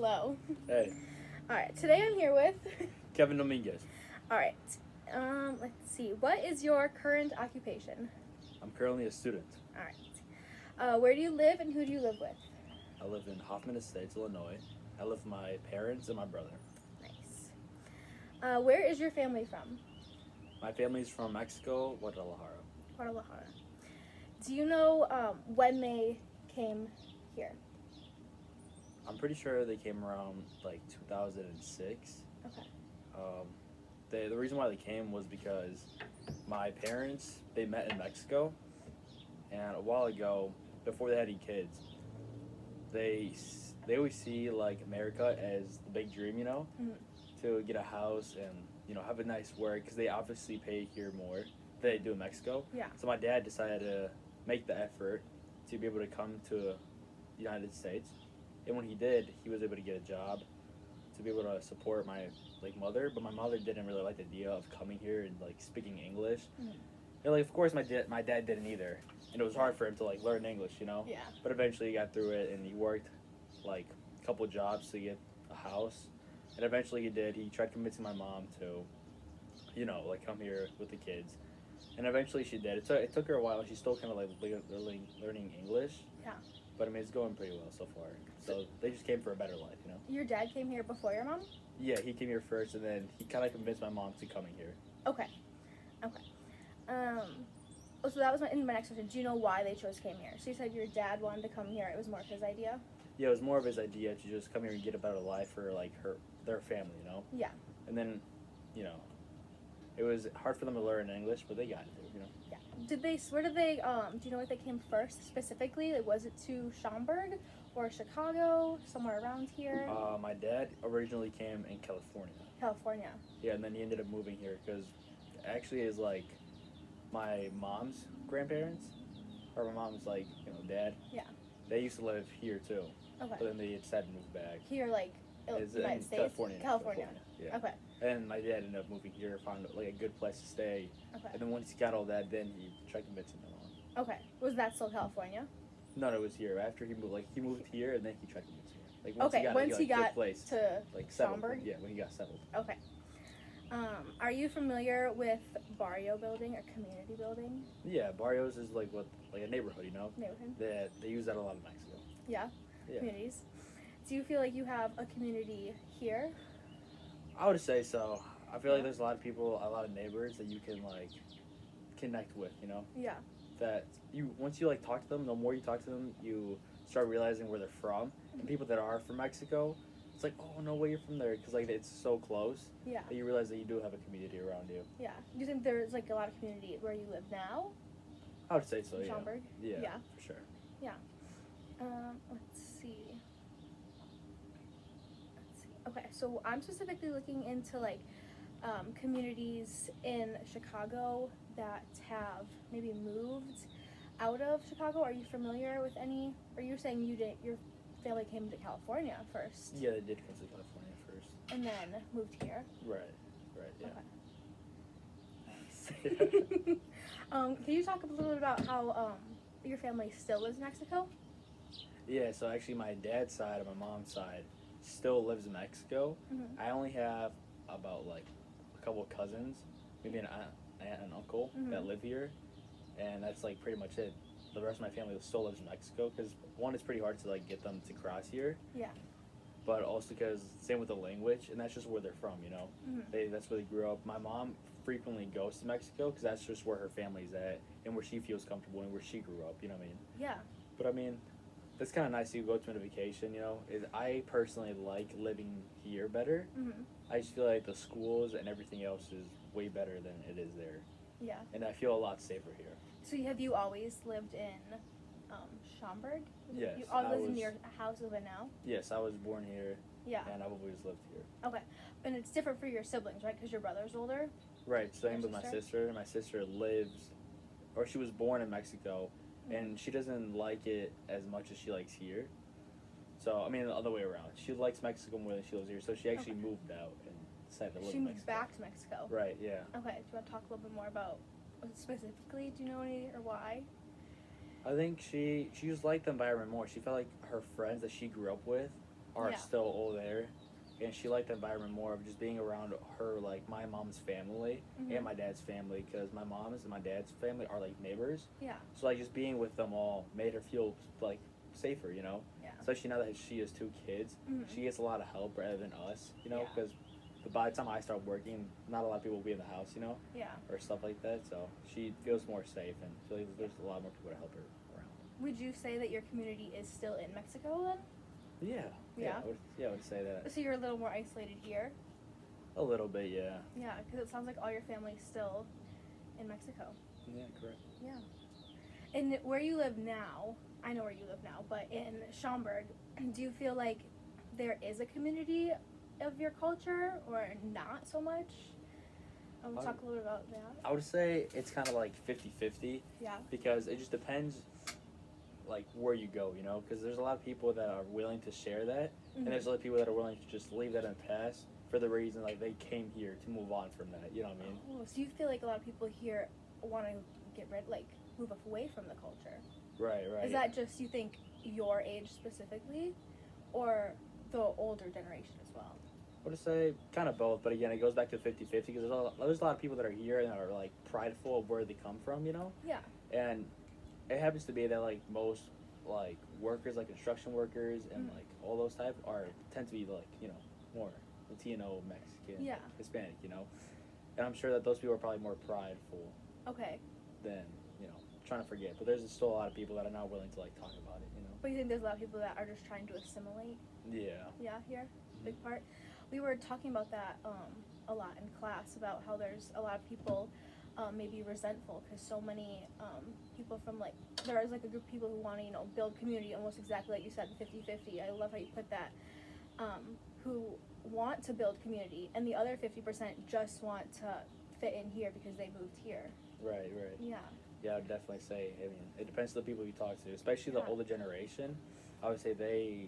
Hello. Hey, All right. Today I'm here with. Kevin Dominguez. All right. Let's see. What is your current occupation? I'm currently a student. All right. Where do you live and who do you live with? I live in Hoffman Estates, Illinois. I live with my parents and my brother. Nice. Where is your family from? My family's from Mexico, Guadalajara. Guadalajara. Do you know when they came here? I'm pretty sure they came around like 2006. Okay. The reason why they came was because my parents, they met in Mexico, and a while ago, before they had any kids, they always see like America as the big dream, Mm-hmm. to get a house and have a nice work because they obviously pay here more than they do in Mexico. Yeah. So my dad decided to make the effort to be able to come to the United States, and when he did, he was able to get a job to be able to support my mother. But my mother didn't really like the idea of coming here and speaking English. Mm-hmm. And of course my dad didn't either, and it was hard for him to learn English, Yeah. But eventually he got through it, and he worked a couple jobs to get a house, and eventually he did. He tried convincing my mom to, come here with the kids, and eventually she did. It took her a while. She's still kind of learning English. Yeah. But I mean, it's going pretty well so far. So they just came for a better life, Your dad came here before your mom? Yeah, he came here first, and then he kind of convinced my mom to coming here. Okay. So that was my next question. Do you know why they chose came here? So you said your dad wanted to come here. It was more of his idea? Yeah, it was more of his idea to just come here and get a better life for their family, Yeah. And then, it was hard for them to learn English, but they got it, Yeah. Do you know where they came first specifically? Was it to Schaumburg or Chicago, somewhere around here? My dad originally came in California. California. Yeah, and then he ended up moving here because actually is my mom's grandparents, or my mom's dad. Yeah. They used to live here too. Okay. But then they decided to move back. Here, United States? California. Yeah. Okay. And my dad ended up moving here, found a good place to stay. Okay. And then once he got all that, then he tried convincing my mom. Okay. Was that still California? No, it was here. After he moved here, and then he tried convincing her. Once he got place, to settled. Schaumburg? Yeah, when he got settled. Okay. Are you familiar with barrio building or community building? Yeah, barrios is like a neighborhood, Neighborhood. They use that a lot in Mexico. Yeah. Yeah. Communities. Do you feel like you have a community here? I would say so. I feel like there's a lot of people, a lot of neighbors that you can connect with, Yeah. That once you talk to them, the more you talk to them, you start realizing where they're from. And people that are from Mexico, it's oh no way you're from there, because it's so close. Yeah. That you realize that you do have a community around you. Yeah. Do you think there's a lot of community where you live now? I would say so. In Yeah. Schaumburg? Yeah. Yeah. For sure. Yeah. Let's see. Okay, so I'm specifically looking into communities in Chicago that have maybe moved out of Chicago. Are you familiar with any? Or you're saying your family came to California first? Yeah, they did come to California first. And then moved here. Right. Yeah. Okay. Nice. Can you talk a little bit about how your family still lives in Mexico? Yeah, so actually my dad's side and my mom's side still lives in Mexico. Mm-hmm. I only have about a couple of cousins, maybe an aunt and uncle that live here, and that's pretty much it. The rest of my family still lives in Mexico because one, it's pretty hard to get them to cross here. Yeah. But also because same with the language, and that's just where they're from, Mm-hmm. That's where they grew up. My mom frequently goes to Mexico because that's just where her family's at and where she feels comfortable and where she grew up. You know what I mean? Yeah. But I mean, it's kind of nice to go to on a vacation. I personally like living here better. Mm-hmm. I just feel like the schools and everything else is way better than it is there. Yeah. And I feel a lot safer here. So have you always lived in Schaumburg? Yes. You always lived in your house you live in now? Yes, I was born here. Yeah. And I've always lived here. Okay. And it's different for your siblings, right? Because your brother's older? Right. Same with Your my sister? sister. My sister she was born in Mexico, and she doesn't like it as much as she likes here. So, I mean, the other way around. She likes Mexico more than she lives here, so she actually moved out and decided to live She in moved Mexico. back to Mexico. Right, yeah. Okay. Do you want to talk a little bit more about specifically? Do you know any or why? I think she just liked the environment more. She felt like her friends that she grew up with are Yeah. still all there, and she liked the environment more of just being around her, like my mom's family Mhm. and my dad's family, because my mom's and my dad's family are like neighbors. Yeah. So like just being with them all made her feel like safer, you know. Yeah. Especially now that she has two kids, Mhm. she gets a lot of help rather than us, you know, Yeah. because by the time I start working, not a lot of people will be in the house, you know, Yeah. or stuff like that. So she feels more safe and feels like there's a lot more people to help her around. Would you say that your community is still in Mexico then? Yeah. Yeah? I would say that. So you're a little more isolated here? A little bit, yeah. Yeah, because it sounds like all your family's still in Mexico. Yeah, correct. Yeah. And where you live now, I know where you live now, but in Schaumburg, do you feel like there is a community of your culture or not so much? We'll talk a little bit about that. I would say it's kind of like 50-50 Yeah. because it just depends like where you go, you know, because there's a lot of people that are willing to share that, Mhm. and there's other people that are willing to just leave that in the past for the reason like they came here to move on from that, you know what I mean? Oh, so you feel like a lot of people here want to get rid, like move away from the culture? Right. Is that just, you think, your age specifically, or the older generation as well? I would say kind of both, but again, it goes back to 50-50 because there's a lot of people that are here and are like prideful of where they come from, you know? Yeah. And it happens to be that like most like workers, like construction workers and Mhm. like all those type tend to be like, you know, more Latino, Mexican, Yeah. Hispanic, you know? And I'm sure that those people are probably more prideful Okay. than, you know, trying to forget. But there's still a lot of people that are not willing to like talk about it, you know? But you think there's a lot of people that are just trying to assimilate? Yeah. Yeah, here, big part. We were talking about that a lot in class, about how there's a lot of people maybe resentful because so many people from like, there is like a group of people who want to, you know, build community almost exactly like you said, 50-50. I love how you put that. Who want to build community, and the other 50% just want to fit in here because they moved here. Right. Yeah. Yeah, I would definitely say, I mean, it depends on the people you talk to, especially the Yeah. older generation. I would say they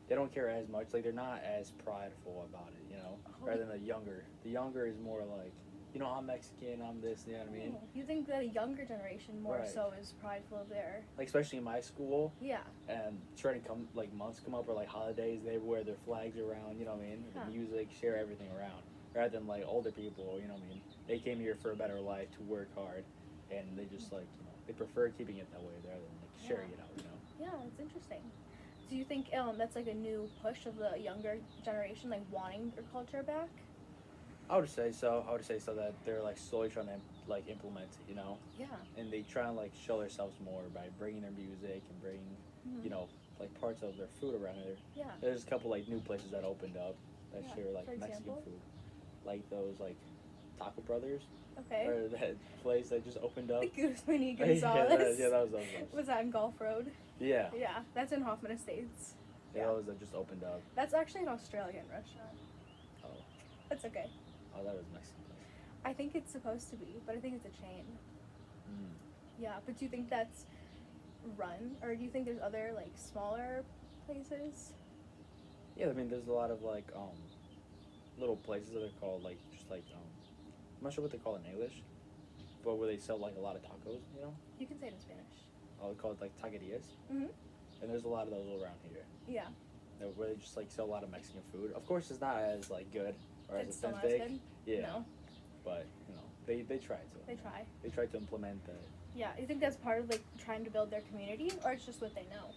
don't care as much, like they're not as prideful about it, you know, Oh. rather than the younger. The younger is more like, you know, I'm Mexican, I'm this, you know what I mean? Oh, you think that a younger generation more Right. so is prideful of their, Like, especially in my school, yeah. and certain months come up or like holidays, they wear their flags around, you know what I mean? Huh. The music, share everything around. Rather than like older people, you know what I mean? They came here for a better life, to work hard, and they just like, you know, they prefer keeping it that way rather than like sharing it out, you know? Yeah, it's interesting. Do you think that's like a new push of the younger generation, like wanting their culture back? I would say so. That they're like slowly trying to like implement it, you know, Yeah. and they try and like show themselves more by bringing their music and bringing, Mhm. you know, like parts of their food around here. Yeah. There's a couple like new places that opened up that Yeah, share like for Mexican example? food, like those like Taco Brothers, Okay. or that place that just opened up. The Guzmani Yeah, Gonzalez. that was those. Was that in Gulf Road? Yeah, Yeah, that's in Hoffman Estates. yeah, those that just opened up. That's actually an Australian restaurant. Oh, That's okay. oh, that was Mexican place. I think it's supposed to be, but I think it's a chain. Mm. Yeah, but do you think that's run, or do you think there's other like smaller places? Yeah, I mean, there's a lot of like little places that are called like just like I'm not sure what they call it in English, but where they sell like a lot of tacos, you know? You can say it in Spanish. Oh, they call it like taquerias, Mhm. and there's a lot of those all around here. Yeah. Where they just like sell a lot of Mexican food. Of course, it's not as like good or as It's still not as authentic. good? Yeah, No. but you know they try to. They try. They try to implement that. Yeah. You think that's part of like trying to build their community, or it's just what they know?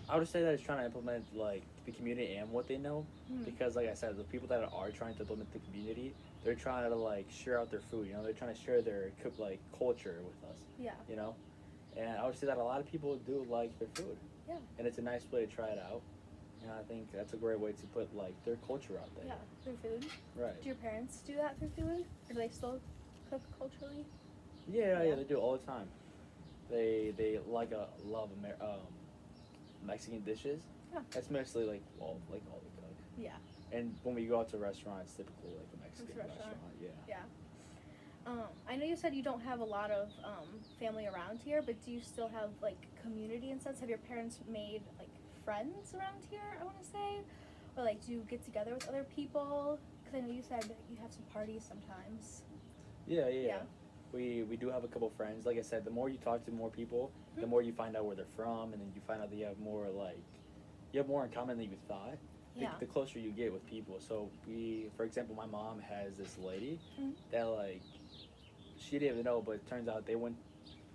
I would say that it's trying to implement like the community and what they know, Mhm. because like I said, the people that are trying to implement the community, they're trying to like share out their food. You know, they're trying to share their like culture with us. Yeah. You know, and I would say that a lot of people do like their food. Yeah. And it's a nice way to try it out. And I think that's a great way to put like their culture out there. Yeah. Through food. Right. Do your parents do that through food, or do they still cook culturally? Yeah, Yeah. they do all the time. They love Mexican dishes. Yeah. That's mostly like all they cook. Yeah. And when we go out to restaurants, typically like a Mexican restaurant. restaurant. Yeah. I know you said you don't have a lot of family around here, but do you still have like community and sense? Have your parents made like friends around here? I want to say, or like do you get together with other people? Because I know you said that you have some parties sometimes. Yeah. Yeah. We do have a couple friends. Like I said, the more you talk to more people, the Mhm. more you find out where they're from, and then you find out that you have more like you have more in common than you thought. Yeah. The closer you get with people. So for example, my mom has this lady Mhm. that like she didn't even know, but it turns out they went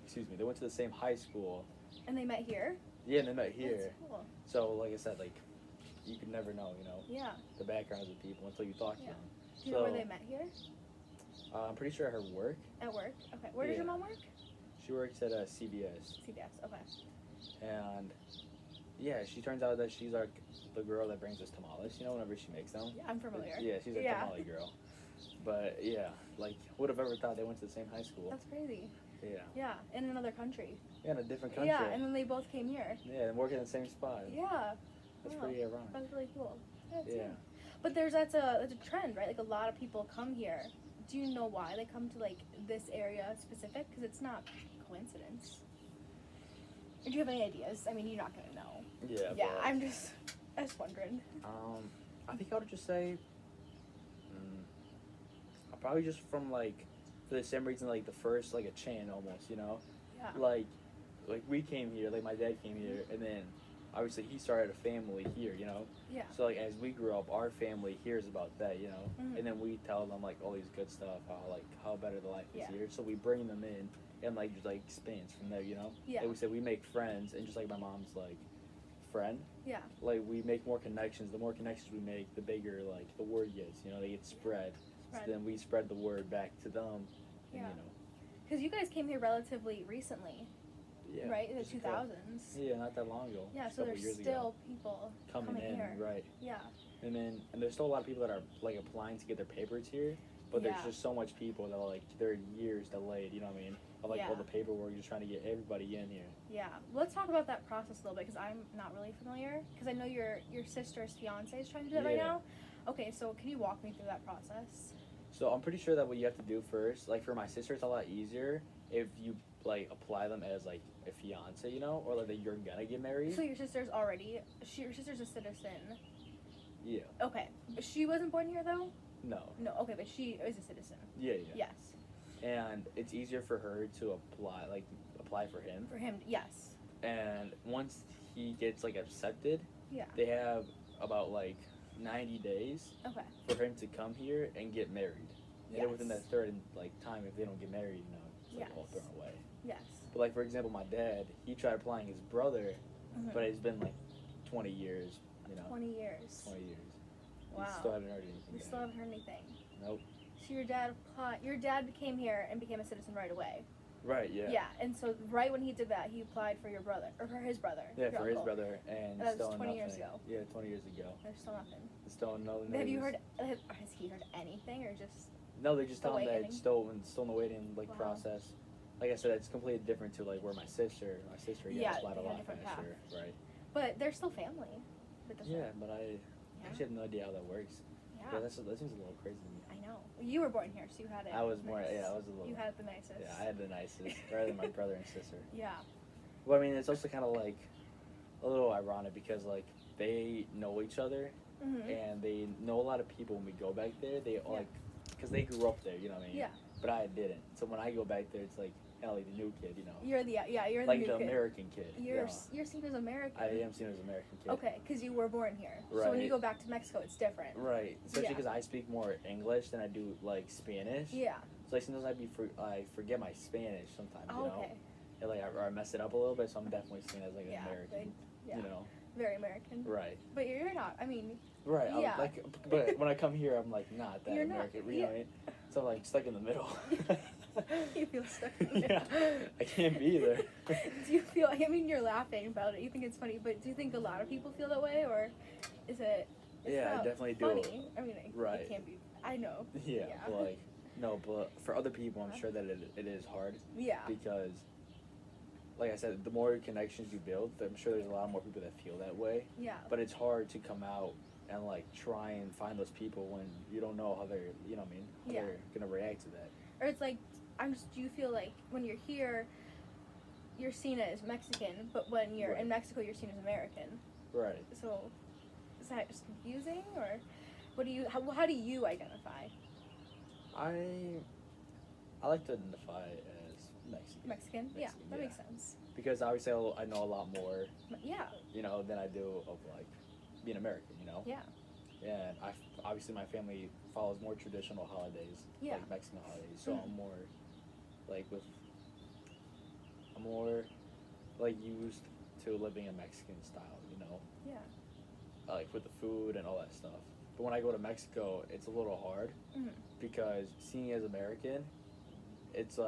to the same high school. And they met here? Yeah, and they met here. That's cool. So like I said, like you could never know, Yeah. the backgrounds of people until you talk to Yeah. them. Do you know where they met here? I'm pretty sure at her work. At work? Okay. Where does your Yeah. mom work? She works at CVS. CVS. Okay. And yeah, she turns out that she's like the girl that brings us tamales, whenever she makes them. Yeah, I'm familiar. Yeah, she's a tamale girl. But yeah, like would have ever thought they went to the same high school. That's crazy. Yeah. Yeah, in another country. Yeah, in a different country. Yeah, and then they both came here. Yeah, and work in the same spot. Yeah. That's Wow. pretty ironic. That's really cool. That's Yeah. neat. But that's a trend, right? Like a lot of people come here. Do you know why they come to like this area specific? Because it's not coincidence. Or do you have any ideas? I mean, you're not gonna know. Yeah. Yeah, but, I'm just wondering. I think I would just say, probably just from like, for the same reason, like the first, like a chain almost, Yeah. Like we came here, like my dad came here, and then obviously he started a family here, Yeah. So like as we grew up, our family hears about that, Mhm. and then we tell them like all these good stuff, how better the life is Yeah. here. So we bring them in and like just like expands from there, Yeah. Like we said, we make friends, and just like my mom's like friend, Yeah. like we make more connections. The more connections we make, the bigger like the word gets, they get spread. So then we spread the word back to them, and, Yeah. Because you guys came here relatively recently, yeah, right? In the just a couple- 2000s. Yeah, not that long ago. Yeah, just a so couple there's years still ago. people coming in, here. right? Yeah. And there's still a lot of people that are like applying to get their papers here, but Yeah. there's just so much people that are like they're years delayed. You know what I mean? Of like all the paperwork, just trying to get everybody in here. Yeah. Let's talk about that process a little bit because I'm not really familiar. Because I know your sister's fiance is trying to do that right Yeah. now. Okay, so can you walk me through that process? So I'm pretty sure that what you have to do first, like for my sister, it's a lot easier if you like apply them as like a fiance, or like that you're gonna get married. So your sister's your sister's a citizen. Yeah. Okay, but she wasn't born here though. No. No. Okay, but she is a citizen. Yeah. Yes. And it's easier for her to apply for him. For him, yes. And once he gets like accepted, Yeah. they have about like 90 days Okay. for him to come here and get married. And Yes. then within that third time, if they don't get married, it's like all Yes. thrown away. Yes. But like for example, my dad, he tried applying his brother, Mhm. but it's been like 20 years. 20 years. 20 years. Wow. He still haven't heard anything. We back. still haven't heard anything. Nope. So your dad came here and became a citizen right away. Right. Yeah. Yeah, and so right when he did that, he applied for your brother or for his brother. Yeah, your for his uncle. brother, and That was still 20 years nothing. ago. Yeah, 20 years ago. There's still nothing. Still no. Have you news. has he heard anything or just? No, they just tell him that waiting? it's still in the waiting Wow. process. Like I said, it's completely different to like where my sister Yeah, applied a they had a lot different faster, right? But they're still family. That doesn't- Yeah, but I Yeah. actually have no idea how that works. Yeah. Yeah, that seems a little crazy to me. I know. You were born here, so you had it. I was born. nice. Yeah, I was a little. You had it the nicest. Yeah, I had the nicest, rather than my brother and sister. Yeah. Well, I mean, it's also kind of like a little ironic because like they know each other Mhm. and they know a lot of people when we go back there. They Yeah. like because they grew up there, you know what I mean? Yeah. But I didn't. So when I go back there, it's like kind of like the new kid, You're the you're like the the new kid. American kid. You're seen as American. I am seen as an American kid. Okay, because you were born here. So when you Right. go back to Mexico, it's different. Right, especially Yeah. because I speak more English than I do like Spanish. Yeah. So like sometimes I forget my Spanish sometimes, Oh, okay. and like I mess it up a little bit. So I'm definitely seen as like an Yeah. American, Yeah. Very American. Right. But you're not. I mean, Right. Yeah. But when I come here, I'm like not that You're not, American. You know what I mean? So I'm like stuck in the middle. you feel stuck in the Yeah, middle. I can't be there. Do you feel? I mean, you're laughing about it. You think it's funny, but do you think a lot of people feel that way, or is it? It's Yeah, I not definitely do. funny. I mean, Right. it can't be. I know. Yeah, Yeah. But like no, but for other people, I'm sure that it is hard Yeah. because, like I said, the more connections you build, I'm sure there's a lot more people that feel that way. Yeah. But it's hard to come out and like try and find those people when you don't know how they're, you know what I mean, how Yeah. they're gonna react to that. Or it's like, do you feel like when you're here, you're seen as Mexican, but when you're Right. in Mexico, you're seen as American? Right. So, is that just confusing, or what do you? How do you identify? I like to identify as Mexican? Yeah, Mexican, that yeah. makes sense. Because obviously I know a lot more, Yeah, you know, than I do of like being American, you know. yeah, And obviously my family follows more traditional holidays, yeah. like Mexican holidays. So Mhm. I'm more like used to living a Mexican style, you know, Yeah. like with the food and all that stuff. But when I go to Mexico, it's a little hard Mhm. because seeing as American, it's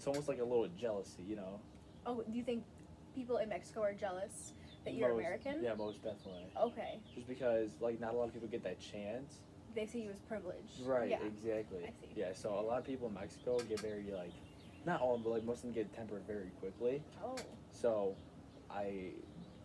almost like a little jealousy, you know. Oh, do you think people in Mexico are jealous that you're Most, American? yeah, most definitely. Okay. Just because like not a lot of people get that chance. They see you as privileged. Right, Yeah. exactly. I see. Yeah, so a lot of people in Mexico get very like, not all, but like most of them get tempered very quickly. Oh. So,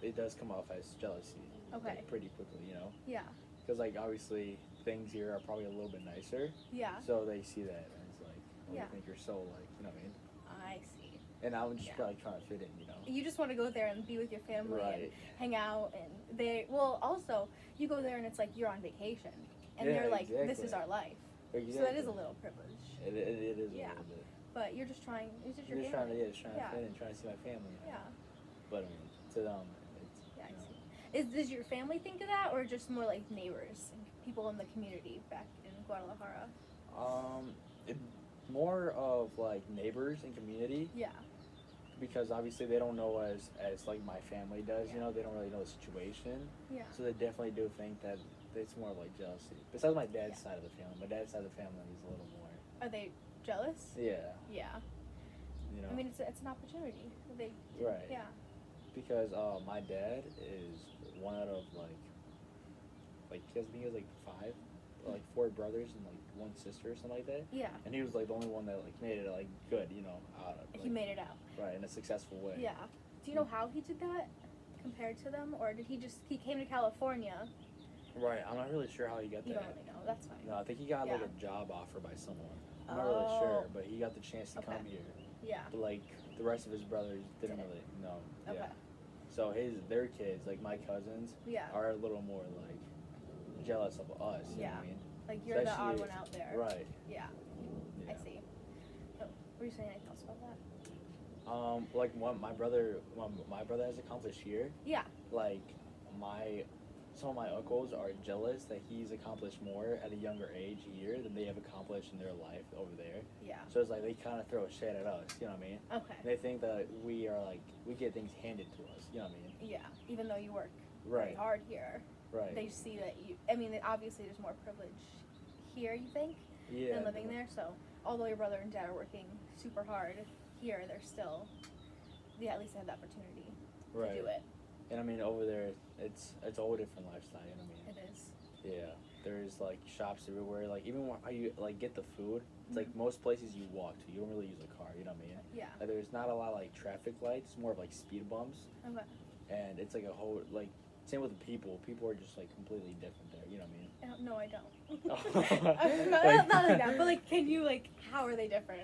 it does come off as jealousy. Okay. Like, pretty quickly, you know. Yeah. Because like obviously things here are probably a little bit nicer. Yeah. So they see that and it's like, oh, Yeah. you think you're so like, you know what I mean? I see. And I'm just Yeah. like trying to fit in, you know. You just want to go there and be with your family and Right. hang out, and also you go there and it's like you're on vacation, and Yeah, they're like, this exactly. is our life. Exactly. So that is a little privilege. It is Yeah. a little bit. But you're just trying. It's just your Just family. trying to fit Yeah. in, trying to see my family. Yeah. But to them, it's Yeah. I you know. see. Does your family think of that, or just more like neighbors and people in the community back in Guadalajara? It, more of like neighbors and community Yeah. because obviously they don't know as like my family does. Yeah. You know, they don't really know the situation. Yeah. So they definitely do think that it's more like jealousy. Besides my dad's Yeah. side of the family, my dad's side of the family is a little more. Are they jealous? Yeah. Yeah. You know. I mean, it's an opportunity. They. Right. Yeah. Because my dad is one out of I think he has like four brothers and like one sister or something like that. Yeah. And he was like the only one that like made it like good, you know, out of He made it out. right in a successful way. Yeah. Do you know how he did that compared to them, or did he came to California? Right. I'm not really sure how he got You that. don't really know. That's fine. No, I think he got like Yeah. a job offer by someone. I'm not really sure, but he got the chance to Okay. come here. Yeah. But like the rest of his brothers didn't Didn't. really know. Okay. Yeah. So their kids, like my cousins, Yeah. are a little more like jealous of us. You know Yeah. what I mean? Like you're the odd Especially- one out there. Right. Yeah. Yeah. I see. Oh, were you saying anything else about that? Like my brother has accomplished here. Yeah. Like some of my uncles are jealous that he's accomplished more at a younger age here than they have accomplished in their life over there. Yeah. So it's like they kind of throw shade at us. You know what I mean? Okay. And they think that we get things handed to us. You know what I mean? Yeah. Even though you work very Right. hard here, Right. they see that you. I mean, obviously there's more privilege here. You think Yeah. than living there. So although your brother and dad are working super hard here, they're still. Yeah, at least they have the opportunity Right. to do it. And I mean, over there, it's a whole different lifestyle. You know what I mean? It is. Yeah. There's like shops everywhere. Like even how you like get the food, it's like most places you walk to. You don't really use a car. You know what I mean? Yeah. Like, there's not a lot of like traffic lights. It's more of like speed bumps. Okay. And it's like a whole like same with the people. People are just like completely different there. You know what I mean? No, I don't. Like- not like that, but like, can you how are they different?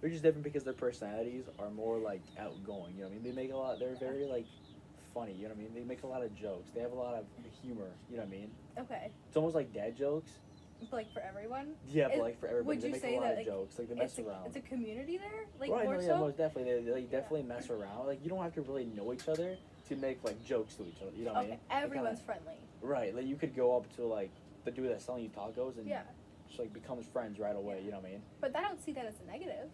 They're just different because their personalities are more like outgoing. You know what I mean? They make a lot. They're very like funny. You know what I mean? They make a lot of jokes. They have a lot of humor. You know what I mean? Okay, It's almost like dad jokes. but like for everyone. Yeah, but like for everybody, would they you make say a lot that, of like, jokes. Like they mess around. It's a community there, like right, more no, yeah, so. most definitely. They definitely mess around. Like you don't have to really know each other to make like jokes to each other. You know what I Okay, mean? everyone's friendly. Right. Like you could go up to like the dude that's selling you tacos and Yeah, just like becomes friends right away. Yeah. You know what I mean? but I don't see that as a negative.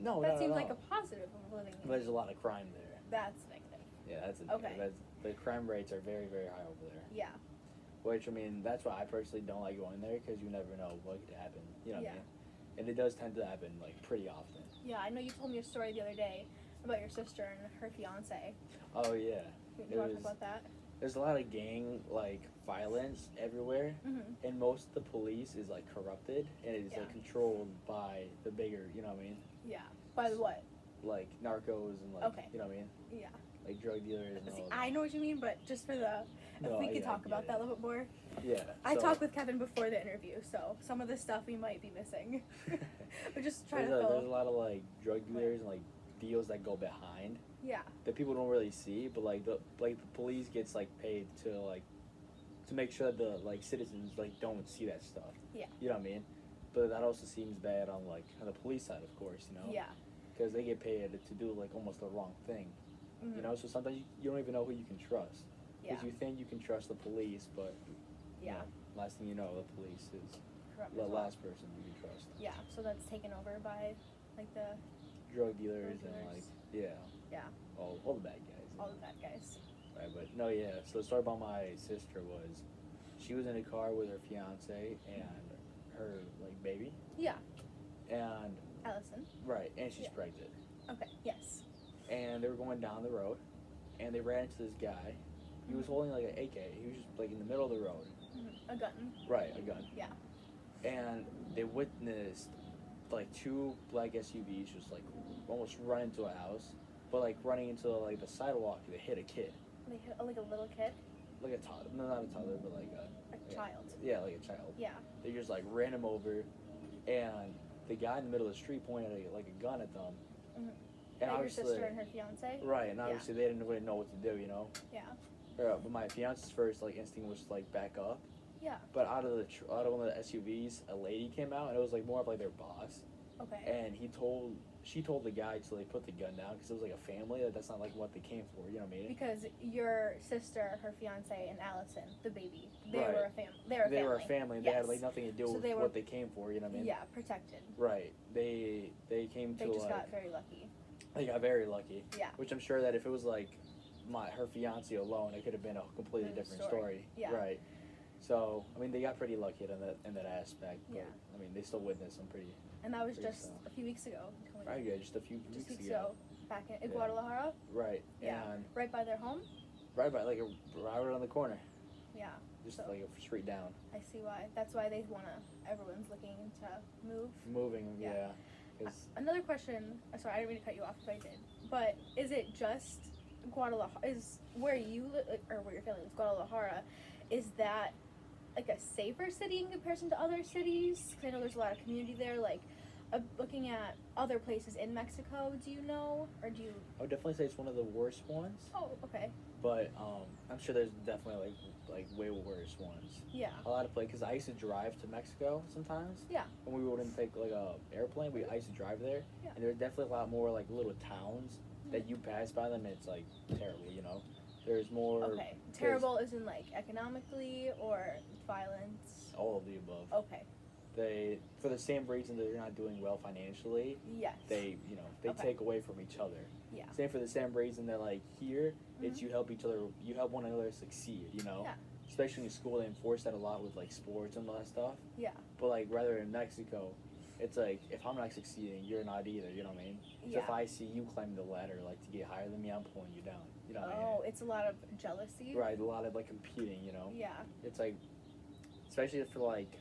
No, That no, seems no. like a positive of living. There's a lot of crime there. That's negative. Yeah, that's Okay. The crime rates are very, very high over there. Yeah. Which I mean, that's why I personally don't like going there because you never know what could happen. You know what Yeah. I mean? And it does tend to happen like pretty often. Yeah, I know you told me a story the other day about your sister and her fiance. Oh yeah. You It want to was- talk about that? There's a lot of gang like violence everywhere, Mm-hmm. and most of the police is like corrupted and is Yeah. like controlled by the bigger. You know what I mean? Yeah. By what? Like narcos and like Okay. you know what I mean? Yeah. Like drug dealers and See, all I know what you mean, but just for the, if No, we I- could I talk get about it. that a little bit more. Yeah. I so- talked with Kevin before the interview, so some of the stuff we might be missing. We're just trying there's to a fill. lot of like drug dealers and like deals that go behind Yeah. that people don't really see, but like the police gets like paid to make sure that the like citizens like don't see that stuff. Yeah. You know what I mean? But that also seems bad on the police side, of course. You know. Yeah. because they get paid to do like almost the wrong thing. Mhm. You know, so sometimes you don't even know who you can trust Yeah. because you think you can trust the police, but Yeah. you know, last thing you know, the police is Corrupt the as well. last person you can trust. Yeah. So that's taken over by like the Drug dealers and like dealers. yeah, Yeah. all the bad guys. all the bad guys. Right, but no, yeah. So the story about my sister was, she was in a car with her fiance and her like baby. Yeah. And Allison. right, and she's Yeah. pregnant. Okay. Yes. And they were going down the road, and they ran into this guy. He was holding like an AK. He was just like in the middle of the road. A gun. Right, a gun. Yeah. And they witnessed like two black SUVs just like almost run into a house, but like running into like the sidewalk, they hit a kid. They hit like a little kid, Like a toddler, no, not a toddler, but like a yeah. child. Yeah, like a child. Yeah. They just like ran him over, and the guy in the middle of the street pointed like a gun at them. Mhm. And Like your obviously, sister and her fiance. right, and obviously they didn't really know what to do, you know. Yeah. But my fiance's first like instinct was to like back up. Yeah. But out of one of the SUVs, a lady came out, and it was like more of like their boss. Okay. And she told the guy to like put the gun down because it was like a family. That's not like what they came for. You know what I mean? Because your sister, her fiance, and Allison, the baby, they Right. were a family. They were a family. They had Yes. like nothing to do So with they were- what they came for. You know what I mean? Yeah, protected. Right. They came They to just like got very lucky. they got very lucky. Yeah. Which I'm sure that if it was like her fiance alone, it could have been a completely Another different story. story. Yeah. Right. So I mean, they got pretty lucky in that aspect. But, Yeah. I mean, they still witnessed some pretty. And that was Pretty just soft. a few weeks ago. Right. Yeah. Just a few Just weeks ago. back in Yeah. Guadalajara. Right. Yeah. And Right by their home. right by right around the corner. Yeah. Just So- like a street down. I see why. That's why they wanna. Everyone's looking to move. Moving. Yeah. Yeah. 'Cause- Another question. Sorry, I didn't mean to cut you off if I did. But is it just Guadalajara? Is where you or where your family lives, Guadalajara? Is that like a safer city in comparison to other cities? 'Cause I know there's a lot of community there. Like, looking at other places in Mexico, do you know, or do you? I would definitely say it's one of the worst ones, Oh, okay. but I'm sure there's definitely like way worse ones. Yeah. A lot of places, because I used to drive to Mexico sometimes. Yeah. When we wouldn't take like a airplane, I used to drive there, Yeah. and there's definitely a lot more like little towns that you pass by them, and it's like terrible, you know. There's more. Okay. Terrible is in like economically or violence. All of the above. Okay. They, for the same reason that they're not doing well financially, Yes. they Okay. take away from each other. Yeah. Same for the same reason that like here, it's you help each other, you help one another succeed, you know? Yeah. Especially in school, they enforce that a lot with like sports and all that stuff. Yeah. But like rather in Mexico, it's like if I'm not succeeding, you're not either, you know what I mean? So Yeah. if I see you climb the ladder like to get higher than me, I'm pulling you down. You know what I Oh, it's a lot of jealousy. mean? Right, a lot of like competing, you know? Yeah. It's like, especially for like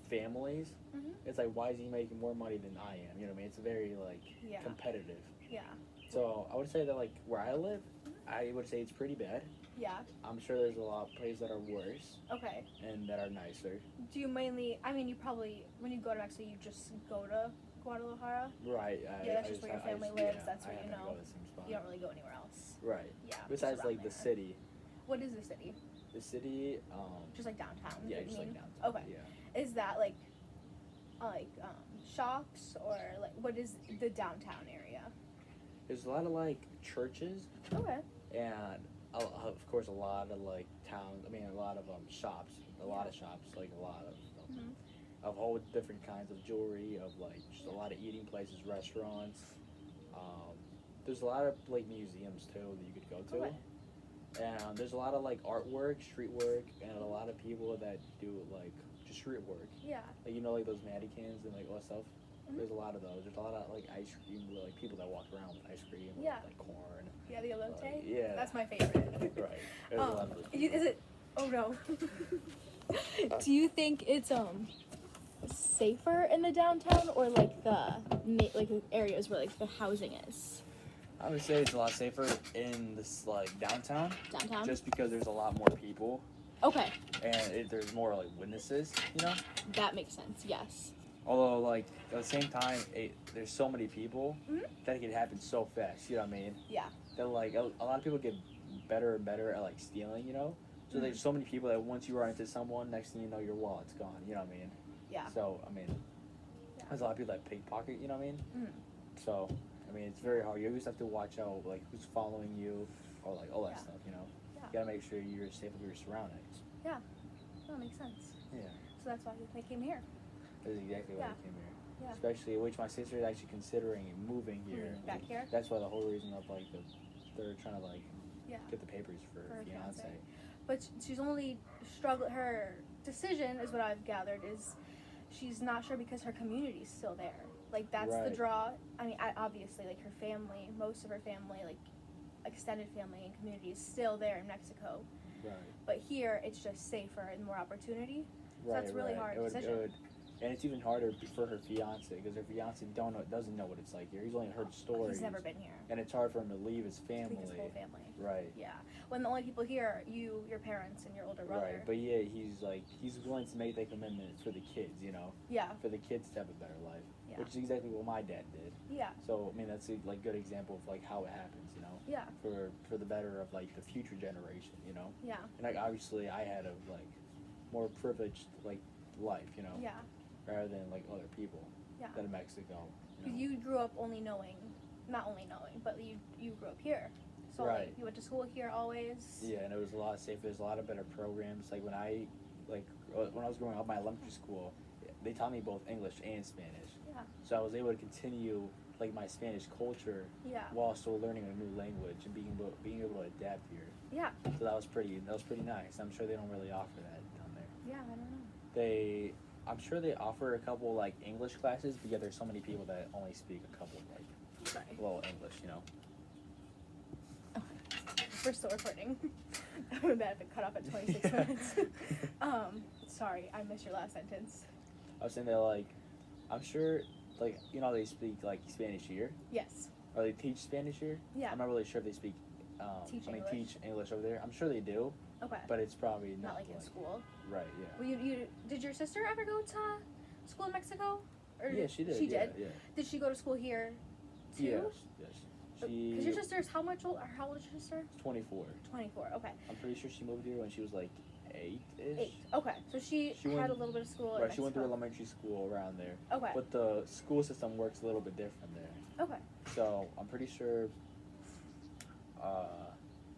families, Mhm. it's like why is he making more money than I am? You know what I mean? It's very like Yeah. competitive. Yeah. So I would say that like where I live, I would say it's pretty bad. Yeah. I'm sure there's a lot of places that are worse Okay. and that are nicer. Do you mainly? I mean, you probably when you go to Mexico, you just go to Guadalajara. Right. Yeah, that's just where your family lives, that's where I you happen to know. go to the same spot. You don't really go anywhere else. Right. Yeah. just Besides around like the there. city. What is the city? The city, Just like downtown. yeah, you just mean? like downtown. Okay. Yeah. Is that like shops or like what is the downtown area? There's a lot of like churches Okay. and of course a lot of like towns. I mean a lot of shops. A lot of shops. Like a lot of Mhm. of all different kinds of jewelry. Of like just a lot of eating places, restaurants. There's a lot of like museums too that you could go to. Okay. And there's a lot of like artwork, street work, and a lot of people that do like just street work. Yeah. Like you know, like those mannequins and like all that stuff. Mhm. There's a lot of those. There's a lot of like ice cream, like people that walk around with ice cream, with, Yeah. like corn. Yeah, the elote. Like, yeah. That's my favorite. Right. There's a lot of those Is it? Oh no. Do you think it's safer in the downtown or like the areas where like the housing is? I would say it's a lot safer in this like downtown, Downtown. just because there's a lot more people Okay, and there's more like witnesses, you know. that makes sense. Yes. Although like at the same time, there's so many people Mhm. that it can happen so fast. You know what I mean? Yeah. That like a lot of people get better and better at like stealing, you know. So Mhm. there's so many people that once you run into someone, next thing you know, your wallet's gone. You know what I mean? Yeah. So I mean, Yeah. there's a lot of people that pickpocket. You know what I mean? Mhm. So I mean, it's very hard. You always have to watch out, like, who's following you, or, like, all that Yeah. stuff, you know? Yeah. You gotta make sure you're safe with your surroundings. That makes sense. Yeah. So that's why they came here. That's exactly why Yeah. I came here. Yeah. Especially, which my sister is actually considering moving here. Moving back here? That's why the whole reason of, like, they're trying to, like, Yeah. get the papers for For her fiance. fiance. But she's only her decision is what I've gathered is she's not sure because her community's still there. Like that's the Right. draw. I mean, obviously, like her family, most of her family, like extended family and community is still there in Mexico. Right. But here, it's just safer and more opportunity. So Right, that's really right. hard decision. And it's even harder for her fiance because her fiance doesn't know what it's like here. He's only heard stories. He's never been here. And it's hard for him to leave his family. His whole family. Right. Yeah. When the only people here are you, your parents, and your older brother. Right. But yeah, he's willing to make that commitment for the kids, you know, Yeah. for the kids to have a better life, Yeah. which is exactly what my dad did. Yeah. So I mean, that's a like good example of like how it happens, you know, Yeah. for the better of like the future generation, you know. Yeah. And like obviously, I had a like more privileged like life, you know, Yeah. rather than like other people. Yeah. That in Mexico. Because you grew up not only knowing, but you grew up here. So Right. like, you went to school here always. Yeah, and it was a lot safer. There's a lot of better programs. Like when I was growing up, my elementary school, they taught me both English and Spanish. Yeah. So I was able to continue like my Spanish culture Yeah. while still learning a new language and being able to adapt here. Yeah. So that was pretty nice. I'm sure they don't really offer that down there. Yeah, I don't know. I'm sure they offer a couple like English classes, but yeah, there's so many people that only speak a couple like Sorry. little English, you know. We're still recording. I would bet if it cut off at 26 minutes. Sorry, I missed your last sentence. I was saying that like, I'm sure like you know they speak like Spanish here, Yes. or they teach Spanish here. Yeah. I'm not really sure if they speak. Teach teach English over there. I'm sure they do, Okay. but it's probably Not like in school. Right. Yeah. Well, you did your sister ever go to school in Mexico? Or Yeah, she did. She yeah, did. Yeah. Did she go to school here too? Yes. Yes. Because your sister's how much old? Or how old is your sister? 24. 24. Okay. I'm pretty sure she moved here when she was like 8-ish. 8. Okay. So she She had went- a little bit of school. in Right. She went through Mexico. elementary school around there, Okay. but the school system works a little bit different there. Okay. So I'm pretty sure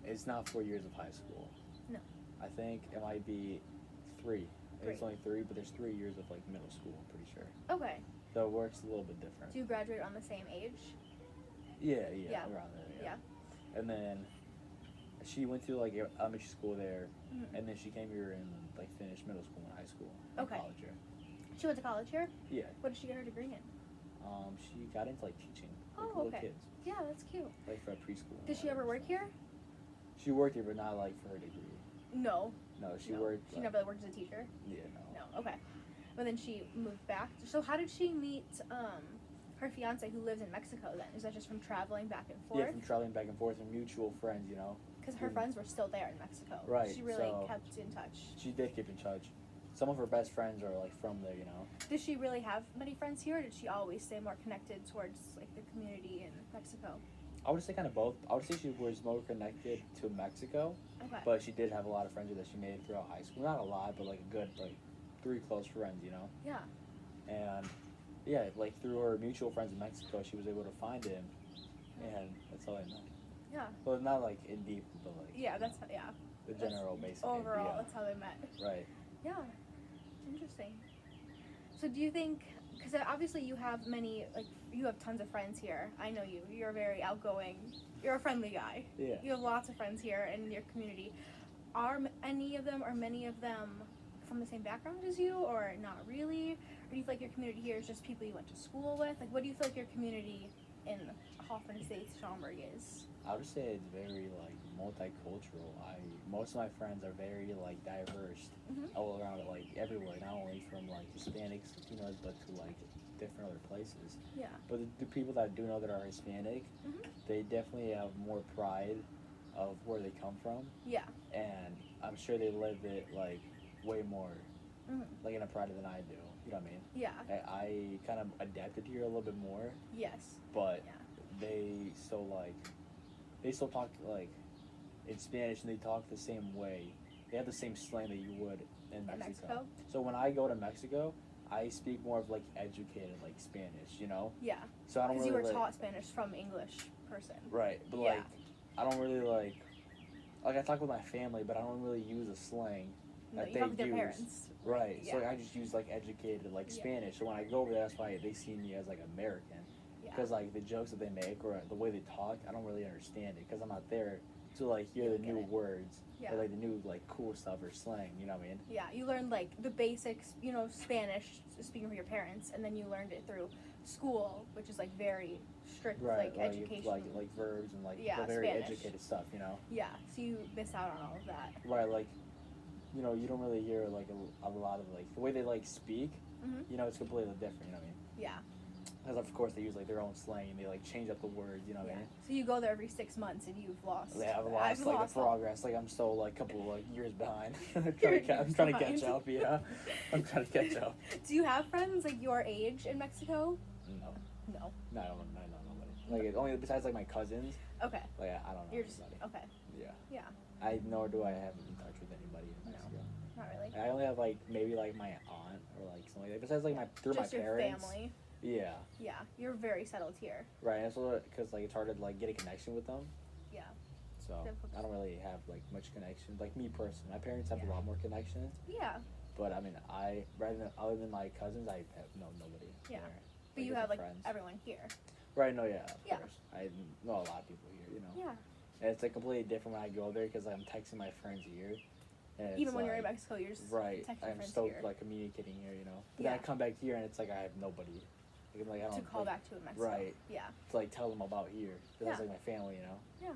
it's not 4 years of high school. No. I think it might be 3. It's 3. only 3, but there's 3 years of like middle school. I'm pretty sure. Okay. So it works a little bit different. Do you graduate on the same age? Yeah, Yeah. around there. Yeah. And then she went to like elementary school there, Mhm. and then she came here and like finished middle school and high school. And Okay. College here. She went to college here. Yeah. What did she get her degree in? She got into like teaching like, Oh, little okay. kids, Yeah, that's cute. like for preschool. and Did she all ever that work stuff. here? She worked here, but not like for her degree. No. No, she No. worked. She like, never worked as a teacher. Yeah, no. No. Okay. But then she moved back. So how did she meet her fiance who lives in Mexico? Then is that just from traveling back and Yeah, forth? from traveling back and forth and mutual friends, you know. Because her Mm. friends were still there in Mexico. Right, She really so- kept in touch. She did keep in touch. Some of her best friends are like from there, you know. Did she really have many friends here, or did she always stay more connected towards like the community in Mexico? I would say kind of both. I would say she was more connected to Mexico, Okay. but she did have a lot of friends that she made throughout high school. Not a lot, but like a good like 3 close friends, you know. Yeah. And yeah, like through her mutual friends in Mexico, she was able to find him, and that's all I know. Yeah. Well, not like in deep, but like Yeah. The the that's general basic overall, idea. that's how they met. Right. Yeah. Interesting. So do you think? Because obviously you have you have tons of friends here. I know you. You're very outgoing. You're a friendly guy. Yeah. You have lots of friends here in your community. Are any of them or many of them from the same background as you, or not really? Or do you feel like your community here is just people you went to school with? Like, what do you feel like your community in Hoffman Estates, Schaumburg is? I would say it's very like multicultural. Most of my friends are very like diverse Mhm. all around, like everywhere. Not only from like Hispanics, Latinos, but to like different other places. Yeah. But the people that I do know that are Hispanic, Mhm. they definitely have more pride of where they come from, Yeah. and I'm sure they live it like way more, Mhm. like in a pride than I do. You know what I mean? Yeah. I kind of adapted here a little bit more, Yes. but Yeah. they still talk like in Spanish, and they talk the same way. They have the same slang that you would in Mexico. Mexico? So when I go to Mexico, I speak more of like educated like Spanish, you know. Yeah. So I don't Because really you were like, taught Spanish from English person. right, but Yeah. like I don't really like I talk with my family, but I don't really use a slang No, that you they talk with your use. parents. Right. Yeah. So like, I just use like educated like Yeah. Spanish. So when I go over there, that's why they see me as like American. Yeah. Because like the jokes that they make or the way they talk, I don't really understand it because I'm not there to like hear You the get new it. words Yeah. or like the new like cool stuff or slang. You know what I mean? Yeah, you learned like the basics, you know, Spanish, speaking for your parents, and then you learned it through school, which is like very strict, Right. like education. Like verbs and like Yeah, the very Spanish. educated stuff. You know? Yeah, so you miss out on all of that. Right. Like, you know, you don't really hear like a lot of like the way they like speak. Mhm. You know, it's completely different. You know what I mean? Yeah. Because of course they use like their own slang and they like change up the words. You know what I Yeah. mean? So you go there every 6 months and you've lost. Yeah, I've I've lost like lost the all- progress. Like I'm still like a couple like years behind. I'm You're trying to behind. catch up. Yeah, I'm trying to catch up. Do you have friends like your age in Mexico? No, No. no, I don't know nobody. Like only besides like my cousins. Okay. Like I don't know You're just anybody. okay. Yeah. Yeah. Nor do I have in touch with anybody in No. Mexico. Not really. I only have like maybe like my aunt or like something like that. Besides like my through Just my your parents. family. Yeah. Yeah. You're very settled here. Right. And so because like it's hard to like get a connection with them. Yeah. So Difficult. I don't really have like much connection. Like me personally, my parents have Yeah. a lot more connections. Yeah. But I mean, other than my cousins, I have nobody. Yeah. there. But you as a have like friends. everyone here. Right? No, yeah, of Yeah. course. I know a lot of people here. You know, Yeah. and it's like completely different when I go there because I'm texting my friends here. And Even it's when you're in like, Mexico, you're just right, texting I'm friends still here like communicating here. You know, but then I Yeah. come back here and it's like I have nobody. Like, I'm like I don't to call like, back to in Mexico. right. Yeah. to like tell them about here because that's Yeah. like my family. You know. Yeah.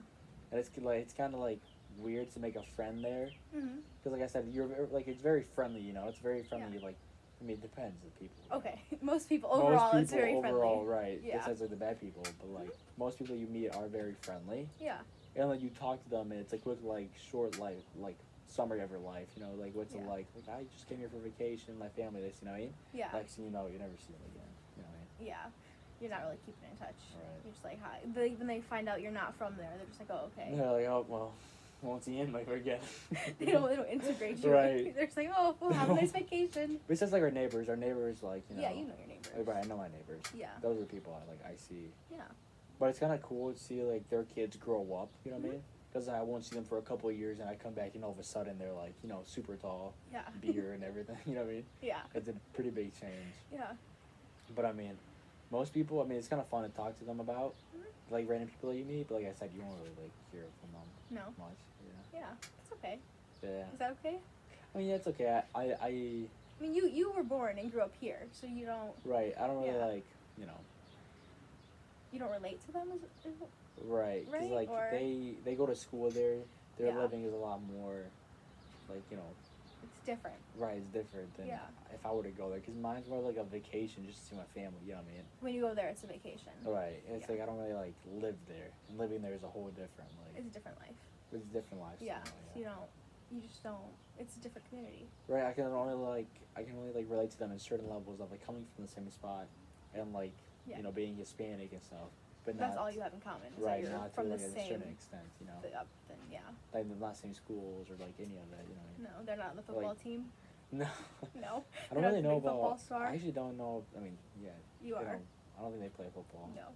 And it's kind of like weird to make a friend there Mhm. because like I said, like it's very friendly. You know, it's very friendly. Like I mean, it depends on people. You know? Okay. Most people overall, most it's people very overall, friendly. right? Yeah. Besides like the bad people, but like most people you meet are very friendly, Yeah. and like you talk to them, and it's like quick, like short, like summary of your life. You know, like what's it Yeah. like? Like I just came here for vacation, my family, this. You know what I mean? Yeah. Next thing you know, you never see them again. You know what I mean? Yeah. You're not really keeping in touch. Right. You're just like hi. But even they find out you're not from there, they're just like, oh okay. They're like, oh well, won't see him ever again. they don't integrate you. Right. They're just like, oh, well, have a nice vacation. Besides like our neighbors like you know. Yeah, you know your neighbors. Like, right, I know my neighbors. Yeah. Those are the people I see. Yeah. But it's kind of cool to see like their kids grow up. You know what I Mhm. mean? Because I won't see them for a couple of years, and I come back, and all of a sudden they're like, you know, super tall, Yeah. beard and everything. You know what I mean? Yeah. It's a pretty big change. Yeah. But I mean, most people, I mean, it's kind of fun to talk to them about, Mhm. like random people that you meet. But like I said, you won't really like hear from them No. much. Yeah. It's okay. Yeah. Is that okay? I mean, yeah, it's okay. I mean, you were born and grew up here, so you don't Right. I don't really Yeah. like, you know. you don't relate to them. Is it? Right. Because Right, like or- they go to school there. Their Yeah. living is a lot more, like you know. It's different. Right, it's different than Yeah. if I were to go there. Because mine's more like a vacation just to see my family, you know what I mean? When you go there, it's a vacation. Right, and it's Yeah. like I don't really like live there. And living there is a whole different, like, It's a different life. it's a different lifestyle. Yeah. So you just don't. It's a different community. Right, I can only like relate to them in certain levels of like coming from the same spot and like, Yeah. you know, being Hispanic and stuff. But That's not, all you have in common. Is right, that you're not from to the like a same. certain extent, you know. Then yeah. Like the not same schools or like any of that, you know what I mean? No, they're not on the football team. No. No. I don't They're really not know the big football about star. I actually don't know I mean, yeah. You they are. don't- I don't think they play football. No.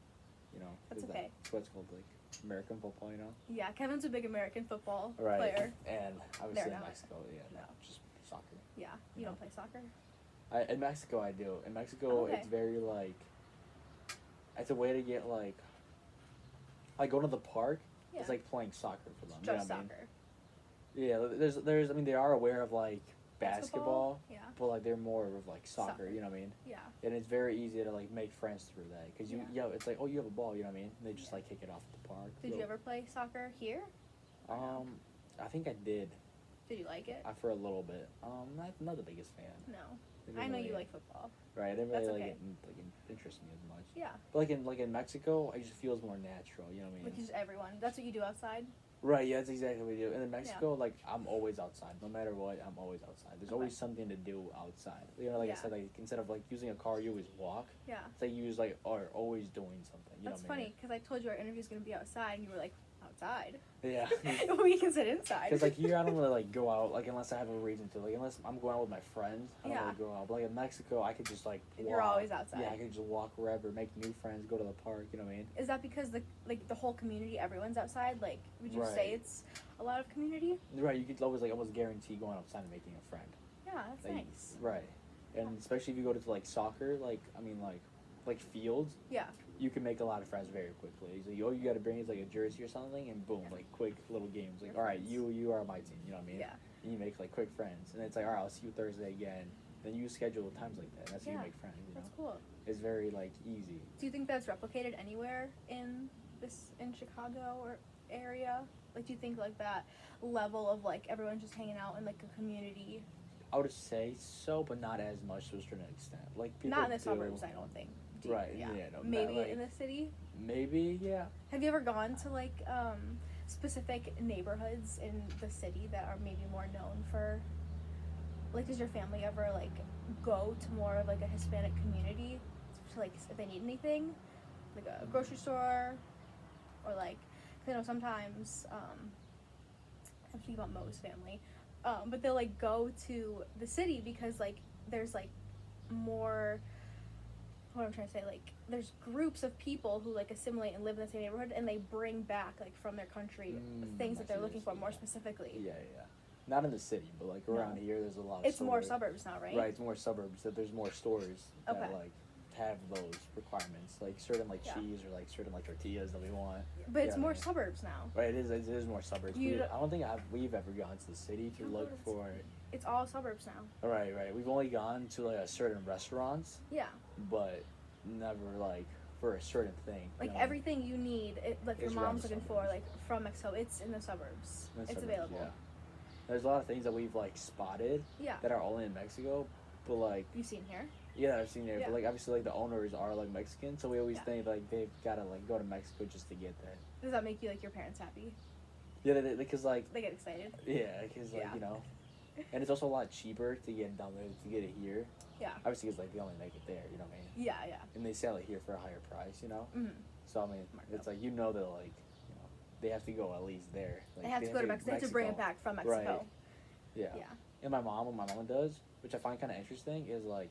You know, That's is okay. That's what's called like American football, you know? Yeah, Kevin's a big American football Right. player. And obviously They're in not. Mexico, yeah, no, No. just soccer. Yeah. You No. don't play soccer. In Mexico, I do. In Mexico, Okay. it's very like, it's a way to get like going to the park. Yeah. It's like playing soccer for them. Just you know what soccer. I mean? Yeah, there's. I mean, they are aware of like basketball, Yeah. but like they're more of like soccer. Soccer. You know what I mean? Yeah. And it's very easy to like make friends through that because Yeah. it's like, oh, you have a ball. You know what I mean? And they just Yeah. like kick it off at the park. Did So, you ever play soccer here? I think I did Did you like it? for a little bit. Not the biggest fan. No. It I didn't know really- you like football. Right, I didn't That's really okay. like interest me as much. Yeah. But like in Mexico, it just feels more natural. You know what I mean? Which is everyone. That's what you do outside. Right. Yeah, that's exactly what we do. And in Mexico, like I'm always outside. No matter what, I'm always outside. There's Okay. always something to do outside. You know, like Yeah. I said, like instead of like using a car, you always walk. Yeah. It's like you use like are always doing something. You That's know what I mean? funny because I told you our interview's gonna be outside, and you were like, outside. Yeah. We can sit inside. Because like here, I don't really like go out like unless I have a reason to. Like unless I'm going out with my friends, I don't Yeah. really go out. But like in Mexico, I could just like walk. You're always outside. Yeah, I could just walk wherever, make new friends, go to the park. You know what I mean? Is that because the whole community, everyone's outside? Like, would you Right. say it's a lot of community? Right. You could always like almost guarantee going outside and making a friend. Yeah, that's Like, nice. Right. And especially if you go to like soccer, like I mean like fields. Yeah. You can make a lot of friends very quickly. So all you got to bring is like a jersey or something, and boom, Yeah. like quick little games. Like, Your all right, friends. you are my team. You know what I mean? Yeah. And you make like quick friends, and it's like, all right, I'll see you Thursday again. Then you schedule times like that. That's how Yeah. you make friends. You know, That's cool. it's very like easy. Do you think that's replicated anywhere in Chicago or area? Like, do you think like that level of like everyone just hanging out in like a community? I would say so, but not as much to a certain extent. Like people Not in the do- suburbs, I don't think. Right. Yeah. No, not, Maybe like, in the city. maybe. Yeah. Have you ever gone to like specific neighborhoods in the city that are maybe more known for? Like, does your family ever like go to more of like a Hispanic community to like if they need anything, like a grocery store, or like, 'cause I know sometimes I'm thinking about Mo's family, but they'll like go to the city because like there's like more. What I'm trying to say, like, there's groups of people who like assimilate and live in the same neighborhood, and they bring back like from their country things I that they're see, looking I for see, more yeah. specifically. Yeah. Not in the city, but like around here, there's a lot. Of It's more stores. suburbs now, right? Right, it's more suburbs. That there's more stores that Okay. like have those requirements, like certain like Yeah. cheese or like certain like tortillas that we want. But it's Yeah, more man. suburbs now. Right, it is more suburbs. You don't- I don't think we've ever gone to the city to Oh, look it's- for. It's all suburbs now. Right. We've only gone to like a certain restaurants, Yeah. but never like for a certain thing. Like you know? everything you need, like your It's around mom's the looking for, suburbs. like from Mexico, it's in the suburbs. In the It's suburbs, available. Yeah. There's a lot of things that we've like spotted Yeah. that are only in Mexico, but like You've seen here. yeah, I've seen it. Yeah. But like obviously like the owners are like Mexican, so we always Yeah. think like they've gotta like go to Mexico just to get that. Does that make you like your parents happy? Yeah, because like They get excited. yeah, because like Yeah. you know, and it's also a lot cheaper to get down there to get it here. Yeah. Obviously, because like they only make it there, you know what I mean? Yeah. And they sell it here for a higher price, you know. Mm-hmm. So I mean, Marked it's up. like you know that like you know they have to go at least there. Like, They have to go to Mexico. They have to bring it back from Mexico. Right. Yeah. Yeah. And what my mom does, which I find kind of interesting, is like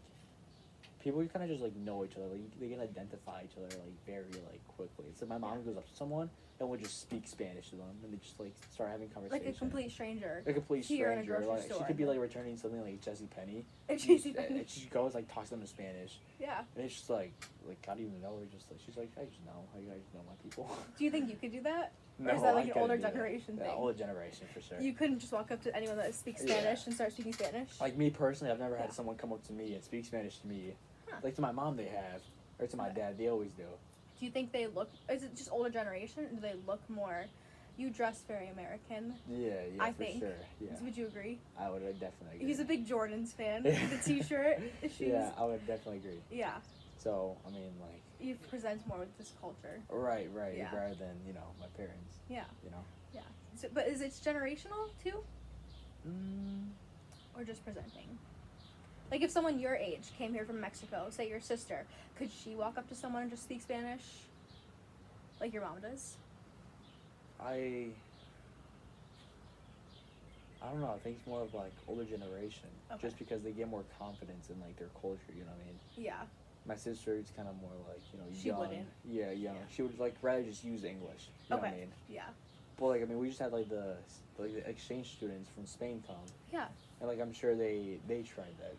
people kind of just like know each other. Like they can identify each other like very like quickly. So my mom goes up to someone and would just speak Spanish to them, and they just like start having conversation. Like a complete stranger. A complete here in a stranger. grocery Like she store. could be like returning something like Jesse Penny. At JCPenney. And she goes like talks to them in Spanish, Yeah. and it's just like how do you even know her? Just like she's like I just know. I just know my people. Do you think you could do that? No, Or is that like I an couldn't older do that. generation Yeah, thing? older generation for sure. You couldn't just walk up to anyone that speaks Yeah. Spanish and start speaking Spanish? Like me personally, I've never Yeah. had someone come up to me and speak Spanish to me. Huh. Like to my mom, they have, or to my Okay. dad, they always do. Do you think they look, is it just older generation? Do they look more, you dress very American. Yeah, I for think. sure. Yeah, Would you agree? I would definitely agree. He's a big Jordans fan. Yeah. The t-shirt, the shoes. Yeah, I would definitely agree. Yeah. So I mean, like, You present more with this culture. right, Yeah. rather than my parents. Yeah. You know. Yeah. So, but is it generational too? Mm, Or just presenting? Like if someone your age came here from Mexico, say your sister, could she walk up to someone and just speak Spanish? Like your mom does? I don't know. I think it's more of like older generation, Okay. just because they get more confidence in like their culture. You know what I mean? Yeah. My sister is kind of more like She young. wouldn't. Yeah, young. Yeah. She would like rather just use English. You know what I Okay. mean? Yeah. But like I mean, we just had like the exchange students from Spain come. Yeah. And like I'm sure they tried that.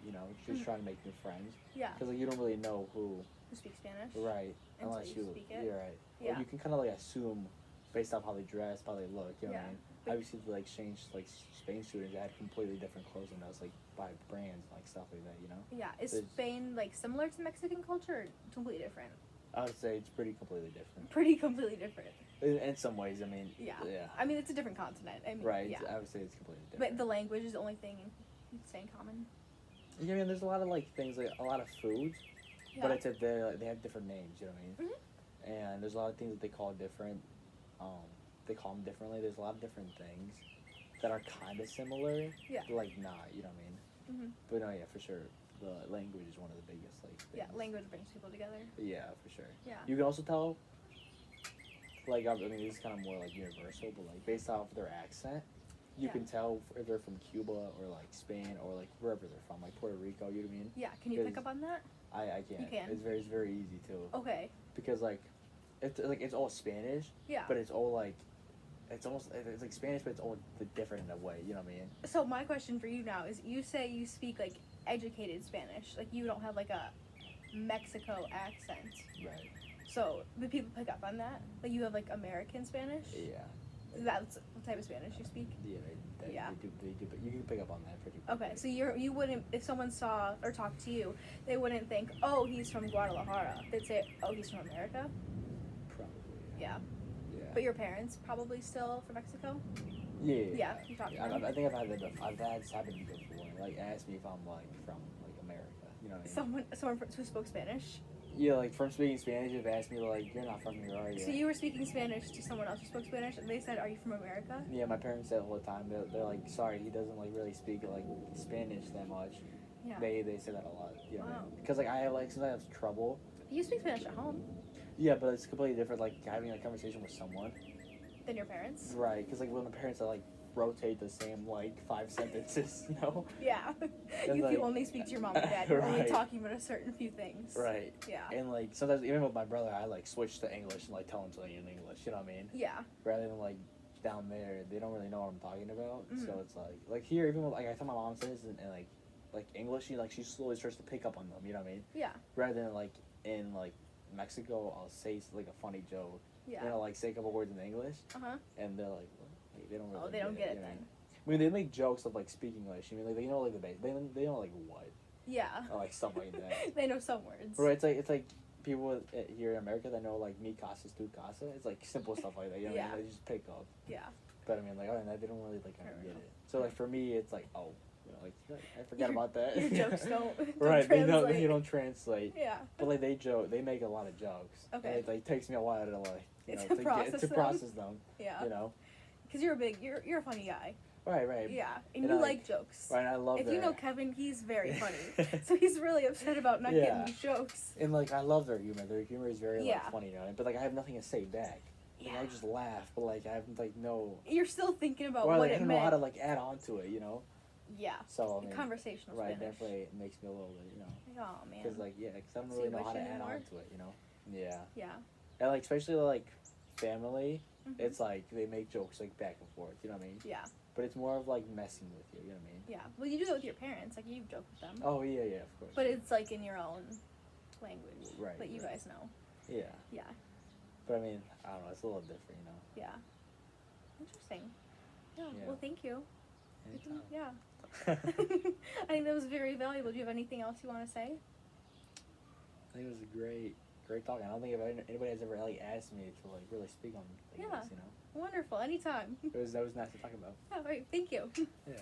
Just Mhm. trying to make new friends. Yeah. Because like you don't really know who. Who speaks Spanish? Right. Until Unless you you. speak it. You're right. Yeah. Or you can kind of like assume, based off how they dress, how they look. You know what I Yeah. mean? But- Obviously, the exchange like Spain students that had completely different clothes than us, like by brands, like stuff like that. Yeah. Is There's- Spain like similar to Mexican culture or completely different? I would say it's pretty completely different. Pretty completely different. In some ways, I mean. Yeah. Yeah. I mean, it's a different continent. I mean, Right. Yeah. I would say it's completely But different. the language is the only thing you'd say in common. Yeah, I mean, there's a lot of like things, like a lot of foods, Yeah. but it's they have different names. You know what I mean? And there's a lot of things that they call different. They call them differently. There's a lot of different things that are kind of similar. Yeah. But like not. You know what I mean? Mhm. But no, yeah, for sure. The language is one of the biggest like. Yeah. things. Language brings people together. Yeah, for sure. Yeah. You can also tell like I mean, this is kind of more like universal, but like based off their accent, you Yeah. can tell if they're from Cuba or like Spain or like wherever they're from, like Puerto Rico. You know what I mean? Yeah. Can you pick up on that? I can. You can? It's very easy too. Okay. Because like it's all Spanish, Yeah. but it's all like it's like Spanish, but it's all different in a way. You know what I mean? So my question for you now is: you say you speak like educated Spanish, like you don't have like a Mexico accent. Right. So do people pick up on that? Like you have like American Spanish? Yeah. That's what type of Spanish you speak? Yeah. Yeah. They do, but you can pick up on that pretty quickly. Okay, so you wouldn't, if someone saw or talked to you, they wouldn't think, oh, he's from Guadalajara. They'd say, oh, he's from America. Probably. Yeah. Yeah. But your parents probably still from Mexico. Yeah. Yeah, you talked to them. I think I've had that. I've had this happen before. Like ask me if I'm like from like America. You know what I mean? Someone who spoke Spanish. Yeah, like from speaking Spanish, have asked me like, "You're not from here, are you?" So you were speaking Spanish to someone else who spoke Spanish, and they said, "Are you from America?" Yeah, my parents say it all the time. They're like, "Sorry, he doesn't like really speak like Spanish that much." Yeah. They say that a lot. You know, Wow. because like I have like sometimes trouble. You speak Spanish at home Yeah, but it's completely different. Like having a conversation with someone, than your parents. right? Because like when the parents are like rotate the same like 5 sentences, you know. Yeah. And, If like- you only speak to your mom and dad, you're only Right. talking about a certain few things. Right. Yeah. And like sometimes even with my brother, I like switch to English and like tell him something in English. You know what I mean? Yeah. Rather than like down there, they don't really know what I'm talking about. Mhm. So it's like here, even with, like I tell my mom things and like English, she slowly starts to pick up on them. You know what I mean? Yeah. Rather than like in like Mexico, I'll say like a funny joke. Yeah. And I'll like say a couple words in English, Uh huh. and they're like, they don't really. Oh, they don't get it you know? then. I mean, they make jokes of like speaking English. I mean, like they know like the base. They know like what Yeah. or like stuff like that. They know some words. Right? It's like people here in America that know like mi casa es tu casa. It's like simple stuff like that. You know what I Yeah. mean? They just pick up. Yeah. But I mean, like, other than that, they don't really like kind Fair of get enough. it. So like for me, it's like, oh, you know, like I forgot Your- about that. Your jokes don't. Right? They translate. don't translate. Yeah. But like they make a lot of jokes. Okay. And it like takes me a while to like To process them. process them. Yeah. You know. Because you're a funny guy. Right. Yeah. And And you I- like jokes. Right. I love If that. you know Kevin, he's very funny. So he's really upset about not Yeah. getting these jokes. And like I love their humor. Their humor is very Yeah. like funny, you know. But like I have nothing to say back. Like, Yeah. I just laugh, but like I have like no. You're still thinking about Or what like, I it don't meant. know how to like add on to it, you know. Yeah. So I mean, Conversational right, Spanish. definitely it makes me a little bit, you know, Oh man. because like because I don't So really you know how wish to you knew add more? on to it, you know. Yeah. Yeah. And like especially like family, Mhm. it's like they make jokes like back and forth, you know what I mean? Yeah. But it's more of like messing with you, you know what I mean? Yeah. Well, you do that with your parents. Like you joke with them. Oh yeah, of course. But it's like in your own language Right, that you right. guys know. Yeah. Yeah. But I mean, I don't know, it's a little different, you know. Yeah. Interesting. Yeah. Yeah. Well, thank you. Anytime. Yeah. I think that was very valuable. Do you have anything else you want to say? I think it was a great talk. I don't think anybody has ever like asked me to like really speak on like Yeah. this, you know. Wonderful. Anytime. That was nice to talk about. All right. Thank you. Yeah.